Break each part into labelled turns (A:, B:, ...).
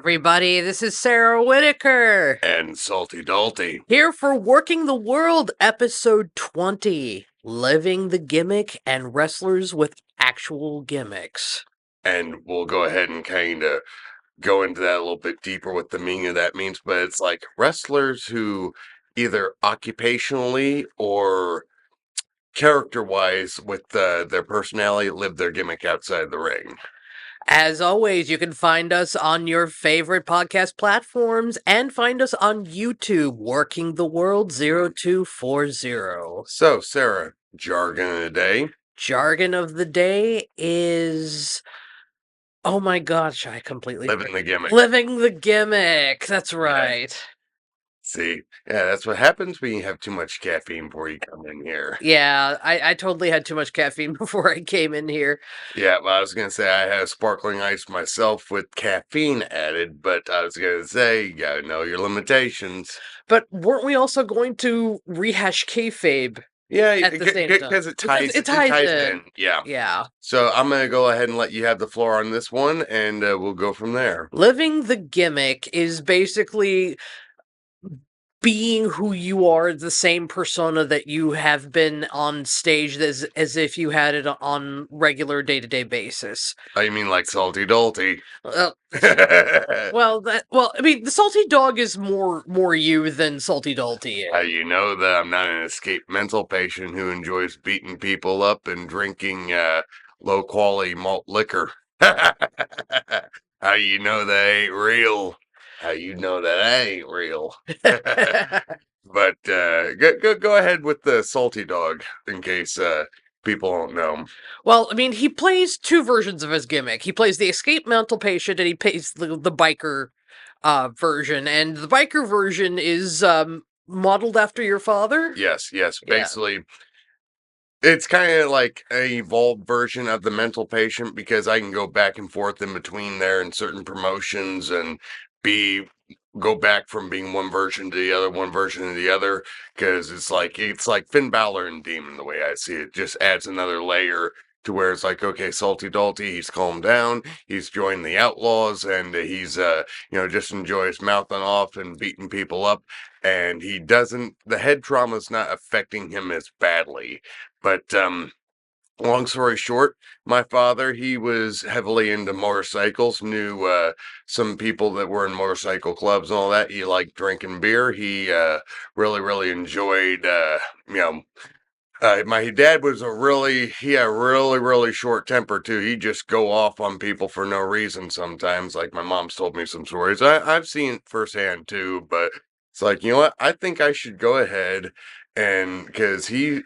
A: Everybody, this is Sarah Whitaker,
B: And Salty Dalty.
A: here for Working the World, episode 20, Living the Gimmick and Wrestlers with Actual Gimmicks.
B: And we'll go ahead and kind of go into that a little bit deeper what the meaning of that means. But it's like wrestlers who either occupationally or character-wise with their personality live their gimmick outside the ring.
A: As always, you can find us on your favorite podcast platforms and find us on YouTube, Working the World 0240.
B: So, Sarah, jargon of the day.
A: Jargon of the day is... Oh my gosh, I completely...
B: Living the gimmick.
A: Living the Gimmick, that's right.
B: See, yeah, that's what happens when you have too much caffeine before you come in here.
A: Yeah, I totally had too much caffeine before I came in here.
B: Yeah, well, I was going to say I have sparkling ice myself with caffeine added, but I was going to say you got to know your limitations.
A: But weren't we also going to rehash kayfabe?
B: Yeah,
A: At the same time.
B: because it ties in. Yeah.
A: Yeah.
B: So I'm going to go ahead and let you have the floor on this one, and we'll go from there.
A: Living the Gimmick is basically being who you are, the same persona that you have been on stage as if you had it on regular day-to-day basis.
B: Oh, you mean like Salty Dalty?
A: Well, I mean, the Salty Dog is more you than Salty Dalty is.
B: You know that I'm not an escaped mental patient who enjoys beating people up and drinking low-quality malt liquor. How you know that ain't real? How you know that ain't real? But go ahead with the Salty Dog in case people don't know.
A: Well, I mean, he plays two versions of his gimmick. He plays the escaped mental patient, and he plays the biker version. And the biker version is modeled after your father.
B: Yes.
A: Yeah.
B: Basically, it's kind of like an evolved version of the mental patient because I can go back and forth in between there in certain promotions and go back from being one version to the other because it's like Finn Balor and Demon the way I see it. Just adds another layer to where it's like, okay, Salty Dalty, he's calmed down, he's joined the Outlaws, and he's just enjoys mouthing off and beating people up, and the head trauma's not affecting him as badly. But long story short, my father, he was heavily into motorcycles, knew some people that were in motorcycle clubs and all that. He liked drinking beer. He really enjoyed, my dad was he had a really short temper too. He'd just go off on people for no reason sometimes. Like my mom's told me some stories. I've seen it firsthand too, but it's like, you know what? I think I should go ahead and because he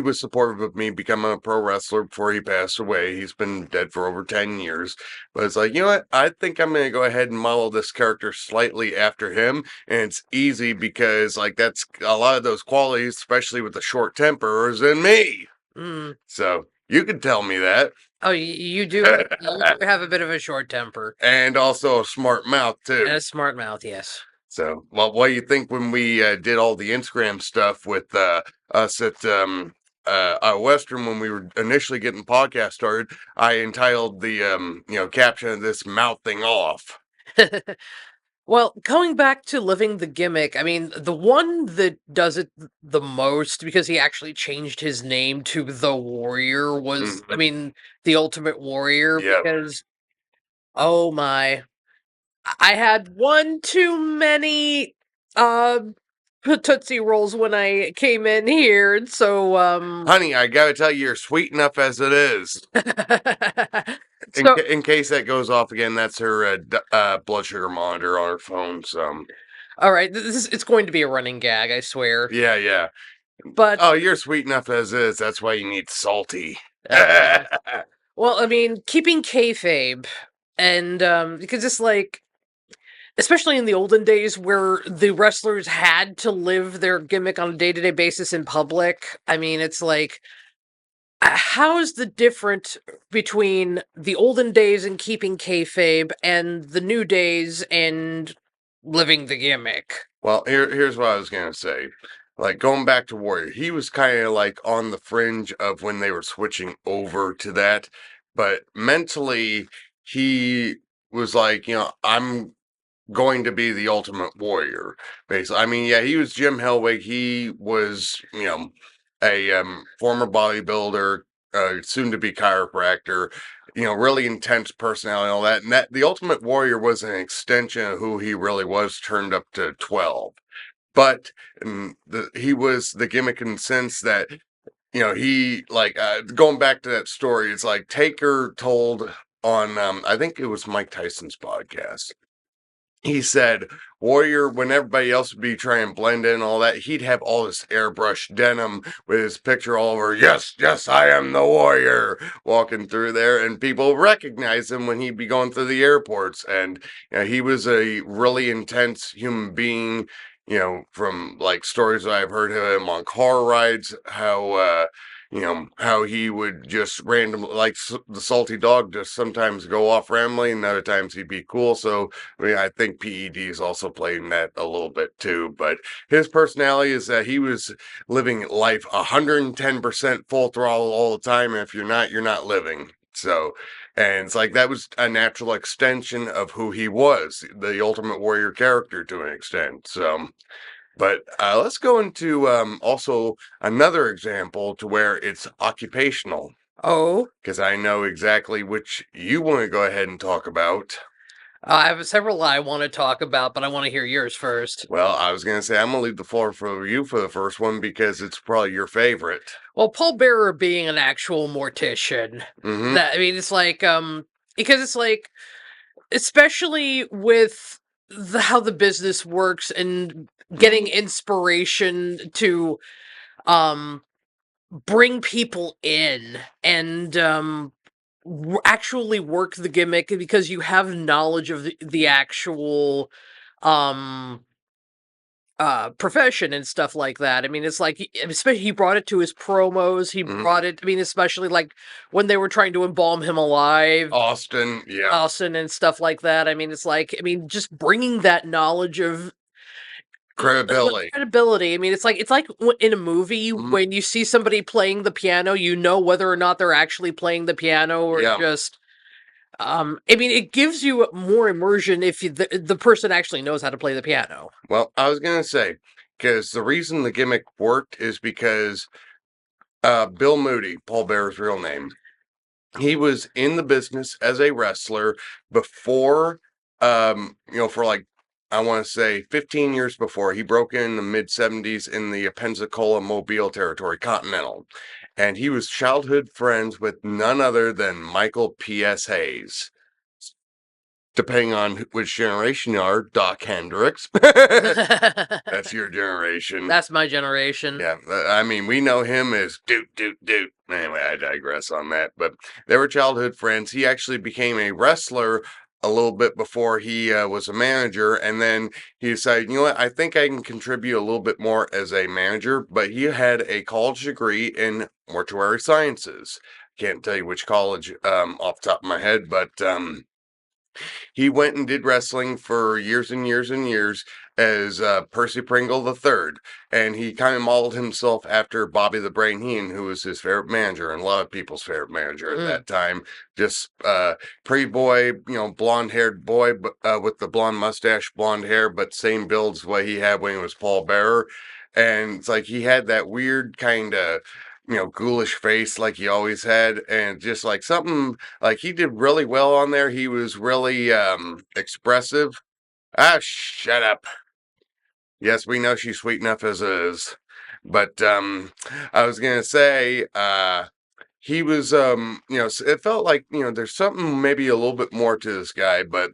B: was supportive of me becoming a pro wrestler before he passed away. He's been dead for over 10 years. But it's like, you know what? I think I'm going to go ahead and model this character slightly after him. And it's easy because, like, that's a lot of those qualities, especially with the short temper, is in me. So you can tell me that.
A: Oh, you do have a bit of a short temper.
B: And also a smart mouth, too.
A: And a smart mouth, yes.
B: So, well, what do you think when we did all the Instagram stuff with us at Western when we were initially getting the podcast started? I entitled the caption of this "Mouthing Off."
A: Well, going back to Living the Gimmick, I mean, the one that does it the most, because he actually changed his name to The Warrior, was, I mean, the Ultimate Warrior, because, oh my, I had one too many Tootsie Rolls when I came in here, and so
B: honey, I gotta tell you, you're sweet enough as it is. In case that goes off again, that's her blood sugar monitor on her phone. So,
A: all right, it's going to be a running gag, I swear.
B: Yeah.
A: But
B: you're sweet enough as is. That's why you need salty.
A: Well, I mean, keeping kayfabe, and because it's like, especially in the olden days where the wrestlers had to live their gimmick on a day-to-day basis in public, I mean, it's like, how is the difference between the olden days and keeping kayfabe and the new days and living the gimmick?
B: Well, here's what I was going to say. Like, going back to Warrior, he was kind of like on the fringe of when they were switching over to that. But mentally, he was like, I'm going to be the ultimate warrior, basically. I mean, yeah, he was Jim Hellwig. He was, a former bodybuilder, soon to be chiropractor, really intense personality and all that. And that the Ultimate Warrior was an extension of who he really was, turned up to 12. But he was the gimmick in the sense that he like going back to that story. It's like Taker told on I think it was Mike Tyson's podcast. He said Warrior, when everybody else would be trying to blend in and all that, he'd have all this airbrush denim with his picture all over. Yes, yes, I am the Warrior, walking through there, and people recognize him when he'd be going through the airports. And he was a really intense human being. From like stories that I've heard of him on car rides, how he would just randomly, like the salty dog, just sometimes go off rambling, and other times he'd be cool. So I mean, I think PED is also playing that a little bit too. But his personality is that he was living life 110% full throttle all the time. And if you're not living. So, and it's like that was a natural extension of who he was, the Ultimate Warrior character to an extent. So, but let's go into also another example to where it's occupational,
A: Oh,
B: because I know exactly which you want to go ahead and talk about.
A: I have several I want to talk about, but I want to hear yours first.
B: Well, I was going to say I'm going to leave the floor for you for the first one because it's probably your favorite.
A: Well, Paul Bearer being an actual mortician,
B: Mm-hmm.
A: that I mean, it's like because it's like especially with how the business works and getting inspiration to um bring people in and actually work the gimmick because you have knowledge of the actual um profession and stuff like that. I mean, it's like especially he brought it to his promos. He
B: Mm-hmm.
A: brought it. I mean, especially like when they were trying to embalm him alive,
B: Austin, yeah.
A: Austin and stuff like that. I mean, it's like I mean, just bringing that knowledge of
B: Credibility.
A: credibility. I mean, it's like in a movie
B: Mhm.
A: when you see somebody playing the piano, you know whether or not they're actually playing the piano or
B: Yeah.
A: just. I mean, it gives you more immersion if the person actually knows how to play the piano.
B: Well, I was going to say, because the reason the gimmick worked is because Bill Moody, Paul Bearer's real name, he was in the business as a wrestler before, for like, I want to say 15 years before. He broke in the mid 70s in the Pensacola Mobile territory, Continental. And he was childhood friends with none other than Michael P.S. Hayes. Depending on which generation you are, Doc Hendricks. That's your generation.
A: That's my generation.
B: Yeah, I mean, we know him as Doot Doot Doot. Anyway, I digress on that. But they were childhood friends. He actually became a wrestler a little bit before he was a manager, and then he decided, you know what, I think I can contribute a little bit more as a manager. But he had a college degree in mortuary sciences. Can't tell you which college off the top of my head, but he went and did wrestling for years and years and years as Percy Pringle the Third, and he kind of modeled himself after Bobby the Brain Heenan, who was his favorite manager and a lot of people's favorite manager at
A: Mm.
B: that time. Just pretty boy, blonde-haired boy, but with the blonde mustache, blonde hair, but same build as what he had when he was Paul Bearer. And it's like he had that weird kind of ghoulish face like he always had, and just like something like he did really well on there. He was really expressive. Ah, shut up. Yes, we know she's sweet enough as is. But I was gonna say, he was it felt like, there's something maybe a little bit more to this guy, but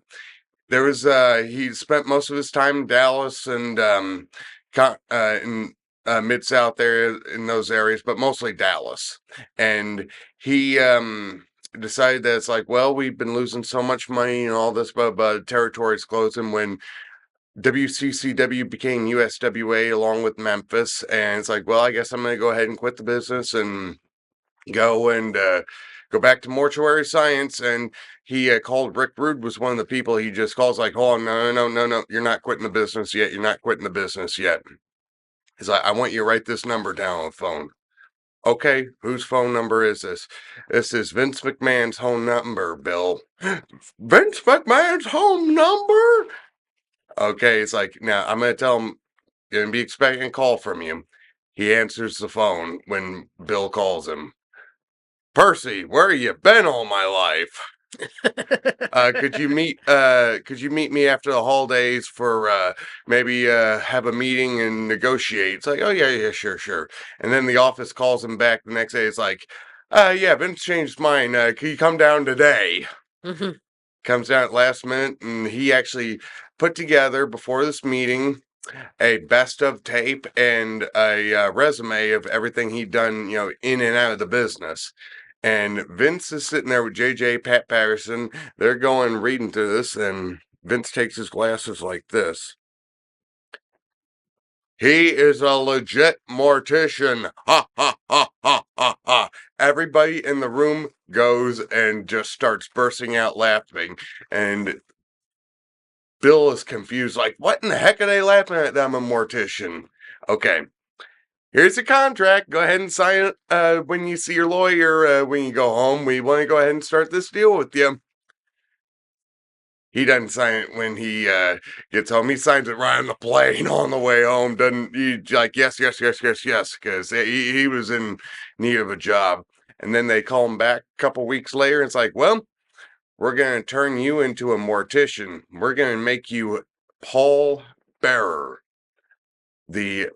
B: there was he spent most of his time in Dallas and in mid South area in those areas, but mostly Dallas. And he decided that it's like, well, we've been losing so much money and all this, but territory's closing when WCCW became USWA along with Memphis, and it's like, well, I guess I'm going to go ahead and quit the business and go and go back to mortuary science. And he called Rick Rude, was one of the people he just calls like, oh, no, no, no, no, no, you're not quitting the business yet. You're not quitting the business yet. He's like, I want you to write this number down on the phone. Okay, whose phone number is this? This is Vince McMahon's home number, Bill. Vince McMahon's home number? Okay, it's like, now I'm going to tell him, going to be expecting a call from you. He answers the phone when Bill calls him. Percy, where you been all my life? Could you meet me after the holidays for maybe have a meeting and negotiate? It's like, oh yeah, sure. And then the office calls him back the next day. It's like, yeah, Vince changed his mind. Can you come down today?
A: Mhm.
B: Comes down at last minute, and he actually put together before this meeting a best of tape and a resume of everything he'd done, in and out of the business. And Vince is sitting there with JJ, Pat Patterson. They're going reading through this, and Vince takes his glasses like this. He is a legit mortician. Ha ha ha ha ha ha. Everybody in the room goes and just starts bursting out laughing. And Bill is confused, like, what in the heck are they laughing at? I'm a mortician. Okay, here's a contract. Go ahead and sign it when you see your lawyer when you go home. We want to go ahead and start this deal with you. He doesn't sign it when he gets home. He signs it right on the plane on the way home. Doesn't he? Like, yes, because he was in need of a job. And then they call him back a couple weeks later. And it's like, well, we're going to turn you into a mortician. We're going to make you Paul Bearer, the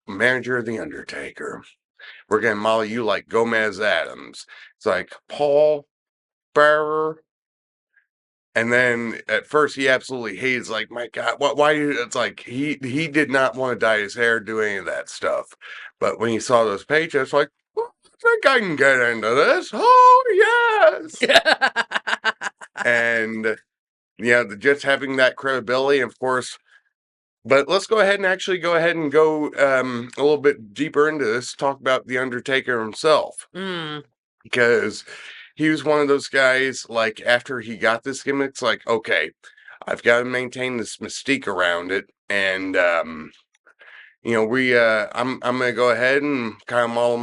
B: manager of the Undertaker. We're going to model you like Gomez Adams. It's like, Paul Bearer. And then at first he absolutely hates, like, my God, why? It's like he did not want to dye his hair, do any of that stuff. But when he saw those paychecks, like, well, I think I can get into this. Oh yes. And yeah, just having that credibility, of course. But let's go ahead and actually go a little bit deeper into this. Talk about the Undertaker himself,
A: Mm.
B: because he was one of those guys. Like, after he got this gimmick, it's like, okay, I've got to maintain this mystique around it, and I'm gonna go ahead and kind of model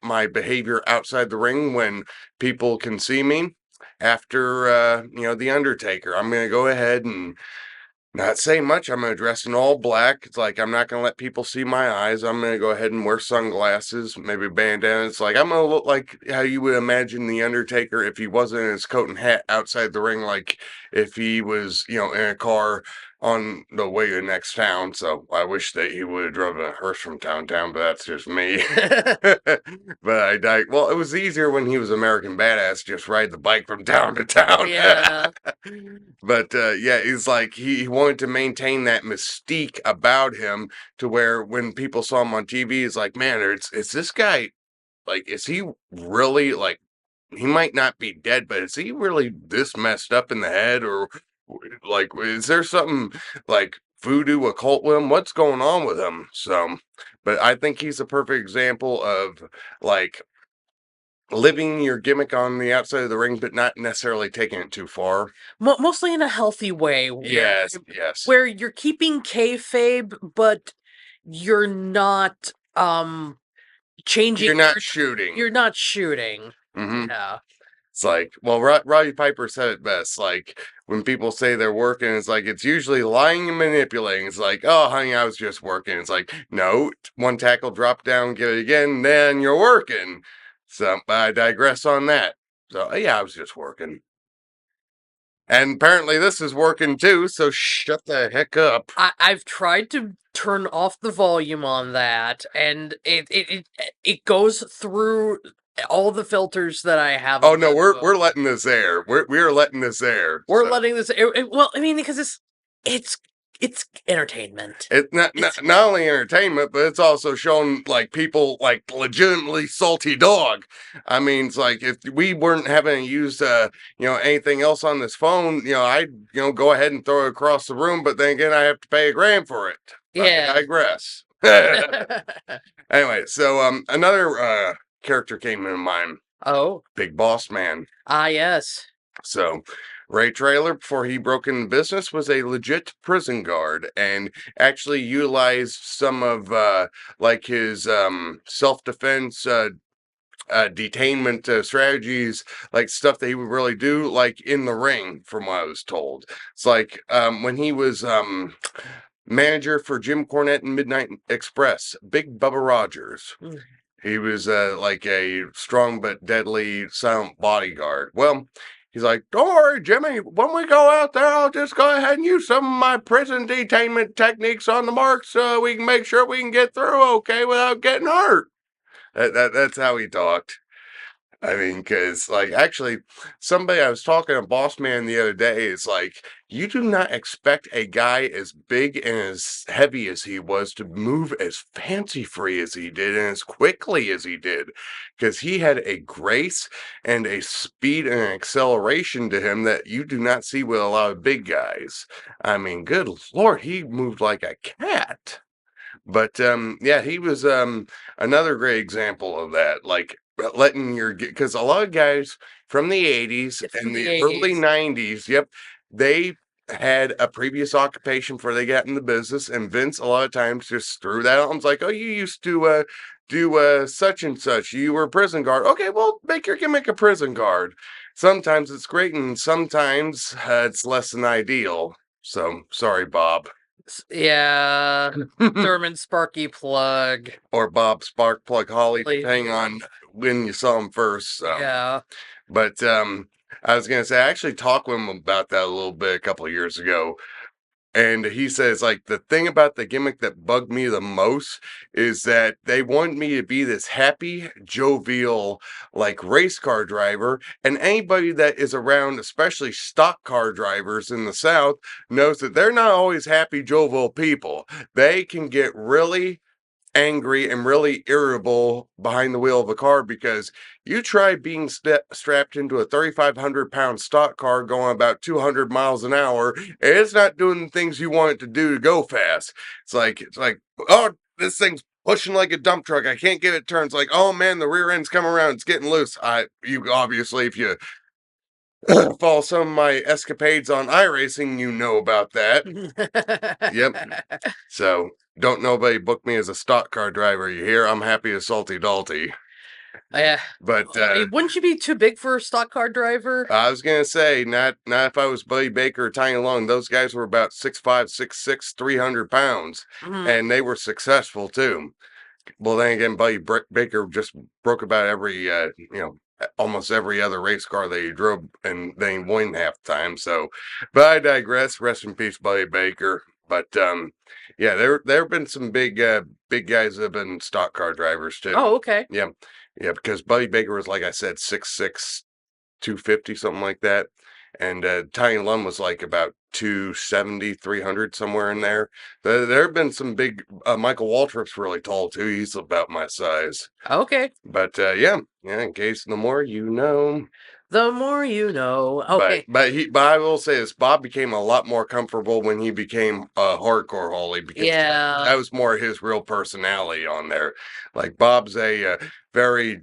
B: my behavior outside the ring when people can see me. After the Undertaker, I'm gonna go ahead and not say much. I'm going to dress in all black. It's like, I'm not going to let people see my eyes. I'm going to go ahead and wear sunglasses, maybe a bandana. It's like, I'm going to look like how you would imagine the Undertaker if he wasn't in his coat and hat outside the ring, like if he was, in a car on the way to the next town. So I wish that he would have driven a hearse from town, but that's just me. But I died. Well, it was easier when he was American Badass, just ride the bike from town to town.
A: Yeah.
B: But yeah, it's like he wanted to maintain that mystique about him, to where when people saw him on TV, it's like, man, it's this guy. Like, is he really, like, he might not be dead, but is he really this messed up in the head? Or like, is there something like voodoo occult with him? What's going on with him? So, but I think he's a perfect example of, like, living your gimmick on the outside of the ring, but not necessarily taking it too far.
A: Mostly in a healthy way,
B: Yes.
A: where you're keeping kayfabe, but you're not changing
B: You're not
A: your
B: shooting.
A: you're not shooting.
B: Hmm.
A: Yeah.
B: It's like, well, Roddy Piper said it best. Like, when people say they're working, it's like, it's usually lying and manipulating. It's like, oh, honey, I was just working. It's like, no, one tackle, drop down, get it again, then you're working. So I digress on that. So yeah, I was just working. And apparently this is working too, so shut the heck up.
A: I've tried to turn off the volume on that, and it goes through all the filters that I have
B: Oh
A: on
B: no,
A: my
B: we're
A: phone.
B: letting this air. We are letting this air.
A: We're
B: So
A: letting this. Well, I mean, because it's it's entertainment.
B: it's
A: It's
B: not only entertainment, but it's also showing, like, people, like, legitimately salty dog. I mean, it's like, if we weren't having to use anything else on this phone, I'd go ahead and throw it across the room, but then again, I have to pay $1,000 for it. But I
A: yeah.
B: digress. Anyway, so another character came into mind,
A: Oh,
B: Big Boss Man.
A: ah, yes.
B: So Ray Trailer, before he broke into business, was a legit prison guard and actually utilized some of like his self-defense detainment strategies, like stuff that he would really do, like in the ring, from what I was told. It's like when he was manager for Jim Cornette and Midnight Express, Big Bubba Rogers.
A: Mm.
B: He was like a strong but deadly silent bodyguard. Well, he's like, don't worry, Jimmy. When we go out there, I'll just go ahead and use some of my prison detainment techniques on the mark so we can make sure we can get through okay without getting hurt. That's how he talked. I mean, because, like, actually, somebody I was talking to Boss Man the other day is like, you do not expect a guy as big and as heavy as he was to move as fancy free as he did and as quickly as he did. Because he had a grace and a speed and an acceleration to him that you do not see with a lot of big guys. I mean, good Lord, he moved like a cat. But yeah, he was another great example of that. Like letting your because a lot of guys from the 80s
A: It's from
B: and
A: the
B: the early
A: 80s.
B: 90s, yep, they had a previous occupation before they got in the business, and Vince a lot of times just threw that out and was like, "Oh, you used to do such and such. You were a prison guard. Okay, well, make your gimmick a prison guard." Sometimes it's great, and sometimes it's less than ideal. So sorry, Bob.
A: Yeah. Thurman Sparky Plug.
B: Or Bob Sparkplug Holly,
A: Like,
B: depending on when you saw him first.
A: yeah.
B: But I was gonna say I actually talked with him about that a little bit a couple of years ago. And he says, like, the thing about the gimmick that bugged me the most is that they want me to be this happy, jovial, like race car driver. And anybody that is around, especially stock car drivers in the South, knows that they're not always happy, jovial people. They can get really angry and really irritable behind the wheel of a car because you try being strapped into a 3,500 pound stock car going about 200 miles an hour, and it's not doing the things you want it to do to go fast. It's like, oh, this thing's pushing like a dump truck. I can't get it turned. It's like, oh man, the rear end's coming around. It's getting loose. You obviously, if you follow some of my escapades on iRacing, you know about that. Yep. So don't nobody book me as a stock car driver. You hear? I'm happy as salty Dalty.
A: Yeah.
B: But
A: Wouldn't you be too big for a stock car driver?
B: I was gonna say, not if I was Buddy Baker or Tiny Long. Those guys were about 6'5", 6'6", 300 pounds,
A: Mm.
B: and they were successful too. Well, then again, Baker just broke about every almost every other race car that he drove, and they won half the time. So, but I digress. Rest in peace, Buddy Baker. But yeah, there have been some big guys that have been stock car drivers too.
A: Oh, okay.
B: Yeah, yeah, because Buddy Baker was, like I said, 6'6", 250, something like that. And Tiny Lum was like about 270, 300, somewhere in there. There have been some big, Michael Waltrip's really tall too. He's about my size.
A: Okay.
B: But yeah, in case the more you know.
A: The more you know.
B: But
A: Okay.
B: but I will say this, Bob became a lot more comfortable when he became a hardcore Holly because
A: Yeah.
B: that was more his real personality on there. Like Bob's a very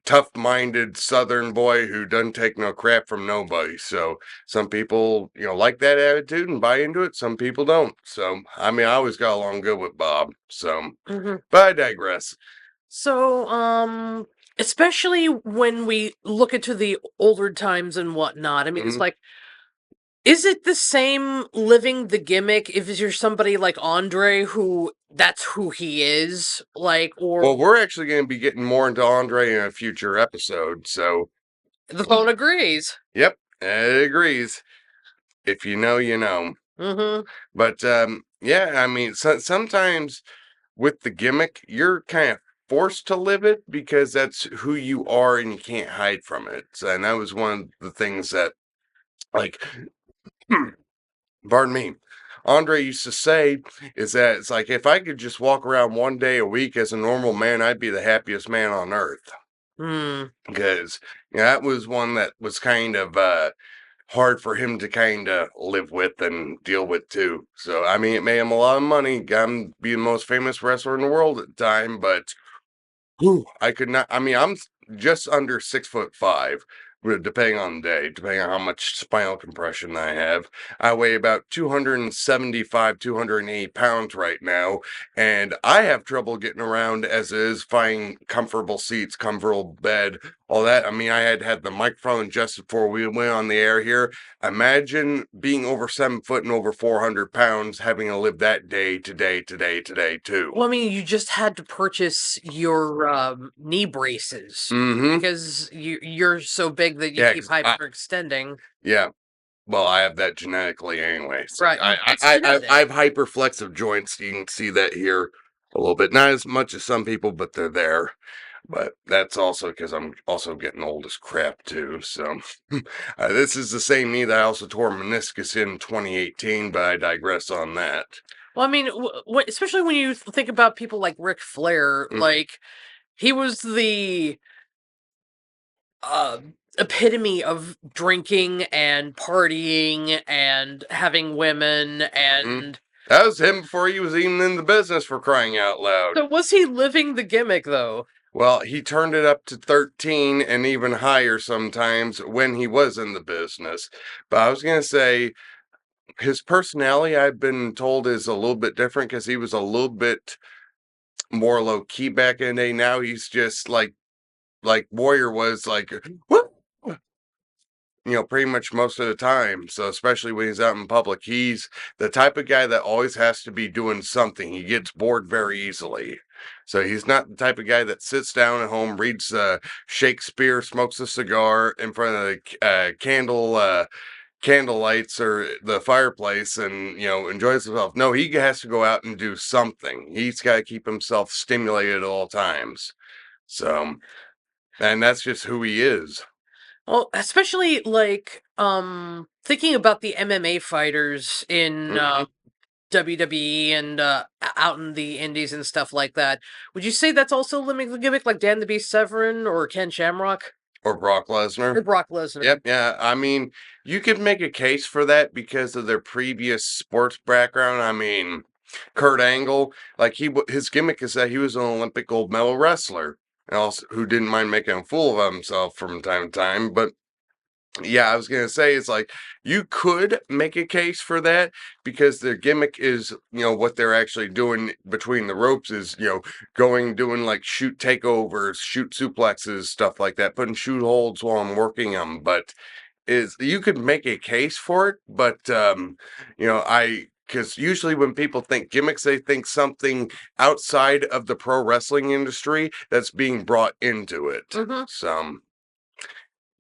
B: tough-minded Southern boy who doesn't take no crap from nobody. So some people like that attitude and buy into it. Some people don't. So I mean, I always got along good with Bob. So,
A: Hmm.
B: but I digress.
A: So, especially when we look into the older times and whatnot, I mean, it's
B: Mhm.
A: like, is it the same living the gimmick if you're somebody like Andre who that's who he is? Like, or
B: Well, we're actually going to be getting more into Andre in a future episode. So,
A: the phone agrees.
B: yep, it agrees. If you know, you know.
A: Mm-hmm.
B: But yeah, I mean, sometimes with the gimmick, you're kind of forced to live it because that's who you are and you can't hide from it. And that was one of the things that, like, pardon me, Andre used to say is that it's like if I could just walk around one day a week as a normal man, I'd be the happiest man on earth.
A: Hmm.
B: Because that was one that was kind of hard for him to kind of live with and deal with too. So I mean, it made him a lot of money. Got him to be the most famous wrestler in the world at the time. But whew, I could not. I mean, just under 6'5", depending on the day, depending on how much spinal compression I have. I weigh about 275, 280 pounds right now, and I have trouble getting around as is, finding comfortable seats, comfortable bed, all that. I mean, I had the microphone adjusted before we went on the air here. Imagine being over 7 foot and over 400 pounds, having to live that day to day to day to day too.
A: Well, I mean, you just had to purchase your knee braces
B: Mm-hmm.
A: because you're so big that you
B: Yeah,
A: keep
B: 'cause
A: hyperextending.
B: yeah. Well, I have that genetically anyway. So
A: Right, it's
B: I
A: genetic.
B: have hyperflexive joints. You can see that here a little bit. Not as much as some people, but they're there. But that's also because I'm also getting old as crap too. So this is the same knee that I also tore meniscus in 2018, but I digress on that.
A: Well, I mean, especially when you think about people like Ric Flair,
B: Mm,
A: like he was the uh, epitome of drinking and partying and having women.
B: mm.
A: And
B: That was him before he was even in the business, for crying out loud.
A: so, was he living the gimmick though?
B: Well, he turned it up to 13 and even higher sometimes when he was in the business. But I was going to say his personality, I've been told, is a little bit different because he was a little bit more low key back in the day. Now he's just like Warrior was like, what? Pretty much most of the time. So especially when he's out in public, he's the type of guy that always has to be doing something. He gets bored very easily. So he's not the type of guy that sits down at home, reads Shakespeare, smokes a cigar in front of the candle lights or the fireplace and enjoys himself. No, he has to go out and do something. He's got to keep himself stimulated at all times. So, and that's just who he is.
A: Well, especially like thinking about the MMA fighters in
B: Hmm.
A: WWE and out in the indies and stuff like that. Would you say that's also limiting the gimmick, like Dan the Beast Severn or Ken Shamrock
B: Or Brock Lesnar.
A: or Brock Lesnar?
B: Yep, yeah. I mean, you could make a case for that because of their previous sports background. I mean, Kurt Angle, like his gimmick is that he was an Olympic gold medal wrestler, and also who didn't mind making a fool of himself from time to time. But yeah, I was gonna say it's like you could make a case for that because their gimmick is, what they're actually doing between the ropes is, doing like shoot takeovers, shoot suplexes, stuff like that, putting shoot holds while I'm working them. But is you could make a case for it, but I because usually when people think gimmicks, they think something outside of the pro wrestling industry that's being brought into it.
A: Hmm.
B: So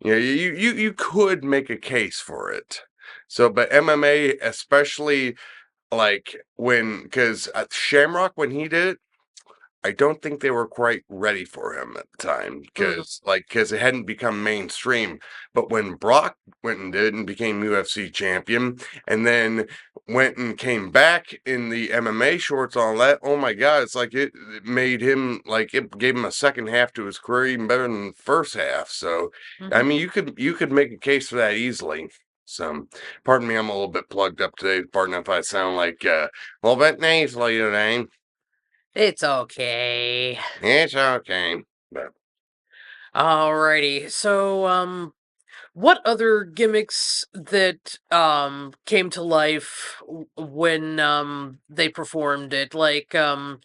B: you could make a case for it. So, but MMA, especially like because Shamrock when he did it, I don't think they were quite ready for him at the time
A: Hmm.
B: because it hadn't become mainstream. But when Brock went and did and became UFC champion, and then went and came back in the MMA shorts, all that, oh my God, it's like it made him like it gave him a second half to his career even better than the first half. So, I
A: Hmm.
B: mean, you could make a case for that easily. So, pardon me, I'm a little bit plugged up today. Pardon if I sound like a little bit nasally today.
A: It's okay.
B: It's okay. But
A: Alrighty. So, what other gimmicks that came to life when they performed it? Like uh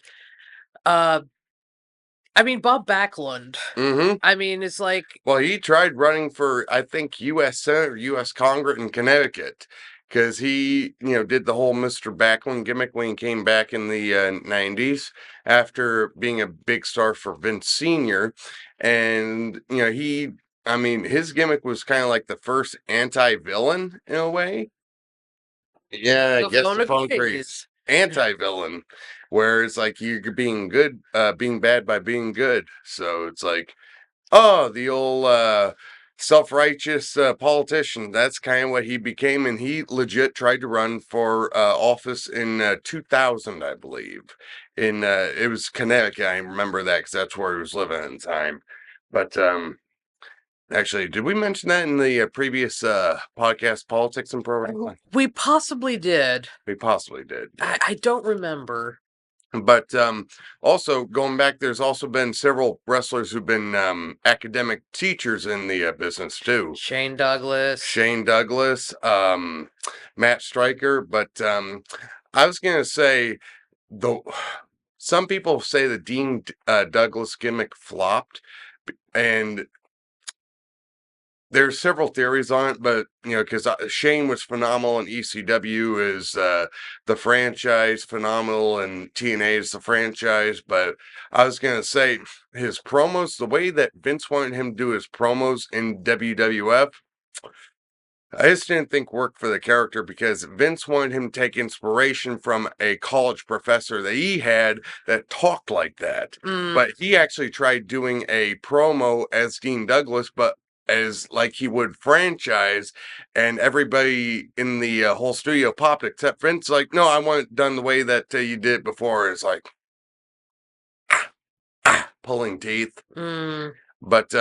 A: I mean Bob Backlund.
B: mhm.
A: I mean it's like
B: Well, he tried running for I think U.S. Senate or U.S. Congress in Connecticut because he did the whole Mr. Backlund gimmick when he came back in the 90s after being a big star for Vince Senior, and I mean his gimmick was kind of like the first anti-villain in a way. Yeah,
A: the
B: yes,
A: phone
B: the
A: a
B: phone creeps.
A: quiz.
B: Anti-villain, where it's like you're being good, being bad by being good. So it's like, oh, the old self-righteous politician. That's kind of what he became, and he legit tried to run for office in 2000, I believe. In it was Connecticut. I remember that because that's where he was living at the time. But actually, did we mention that in the previous podcast, Politics and Pro Wrestling?
A: We possibly did.
B: We possibly did. Yeah.
A: I don't remember.
B: But also going back, there's also been several wrestlers who've been academic teachers in the business too.
A: Shane Douglas.
B: Shane Douglas, Matt Stryker, but I was gonna say the some people say the Dean Douglas gimmick flopped, and there's several theories on it, but because Shane was phenomenal in ECW, is the franchise phenomenal, and TNA is the franchise. But I was gonna say his promos, the way that Vince wanted him to do his promos in WWF, I just didn't think worked for the character because Vince wanted him to take inspiration from a college professor that he had that talked like that. But he actually tried doing a promo as Dean Douglas, but as like he would franchise, and everybody in the whole studio popped except Vince. Like, no, I want it done the way that you did before. It's like pulling teeth. But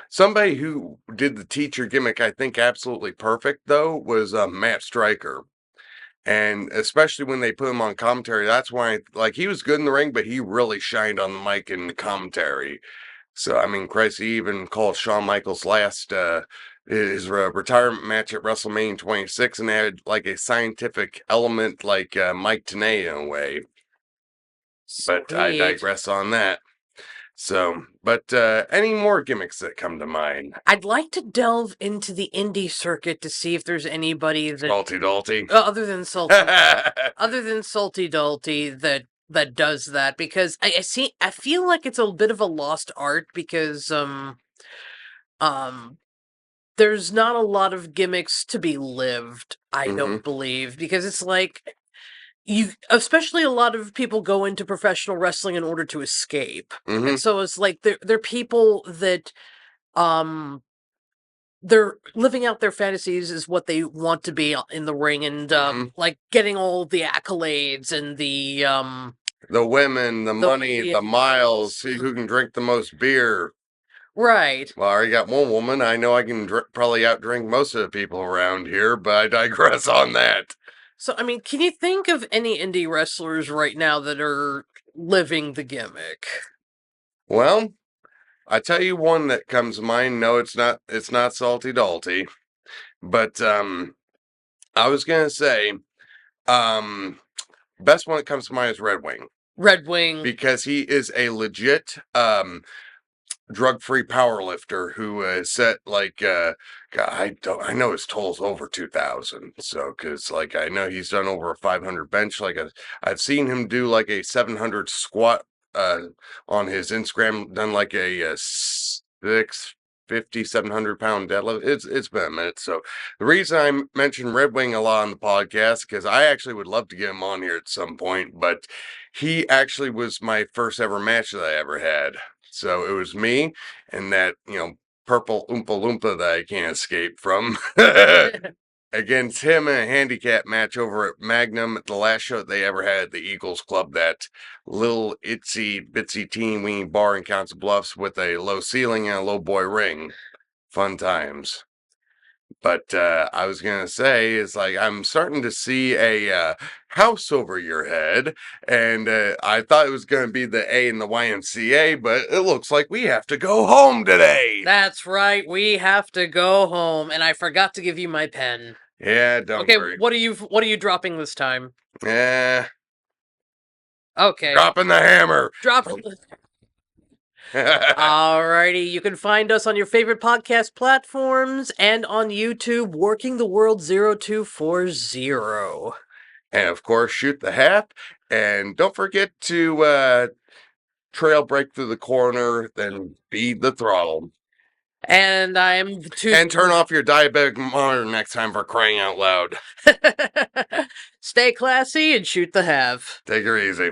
B: somebody who did the teacher gimmick, I think absolutely perfect though, was Matt Stryker. And especially when they put him on commentary, that's why like he was good in the ring, but he really shined on the mic in the commentary. So I mean, Christ, he even called Shawn Michaels last his retirement match at WrestleMania 26 and had like a scientific element like Mike Tenay in a way. But I
A: Sweet.
B: digress on that. So, but any more gimmicks that come to mind?
A: I'd like to delve into the indie circuit to see if there's anybody that
B: Salty Dalty.
A: other than Salty Dalty that does that, because I feel like it's a bit of a lost art because there's not a lot of gimmicks to be lived, I don't believe, because it's like especially a lot of people go into professional wrestling in order to escape. And so it's like they're people that they're living out their fantasies is what they want to be in the ring, and like getting all the accolades and
B: the women, the money, the miles, see who can drink the most beer.
A: Right.
B: Well, I already got one woman. I know I can probably outdrink most of the people around here, but I digress on that.
A: So, I mean, can you think of any indie wrestlers right now that are living the gimmick?
B: Well, I tell you one that comes to mind. No, it's not. It's not Salty Dalty, but I was gonna say, best one that comes to mind is Red Wing.
A: Red Wing,
B: because he is a legit drug-free power lifter who set like God, I know his total's over 2,000. So because like I know he's done over a 500 bench. Like I've seen him do like a 700 squat on his Instagram. Done like a 650, 700 pound deadlift. It's been a minute. So the reason I mention Red Wing a lot on the podcast because I actually would love to get him on here at some point, but he actually was my first ever match that I ever had. So it was me and that, purple Oompa Loompa that I can't escape from against him in a handicap match over at Magnum, the last show that they ever had at the Eagles Club, that little itsy bitsy teeny weeny bar in Council Bluffs with a low ceiling and a low boy ring. Fun times. But I was gonna say is like I'm starting to see a house over your head, and I thought it was gonna be the A in the YMCA, but it looks like we have to go home today.
A: That's right, we have to go home, and I forgot to give you my pen.
B: Yeah, don't
A: Okay,
B: worry.
A: what are you dropping this time?
B: Yeah,
A: Okay,
B: dropping the hammer.
A: drop. Alrighty, you can find us on your favorite podcast platforms and on YouTube, Working the World 0240.
B: And of course, shoot the hap, and don't forget to trail break through the corner, then beat the throttle.
A: And I'm
B: And turn off your diabetic monitor next time, for crying out loud.
A: Stay classy and shoot the have.
B: Take her easy.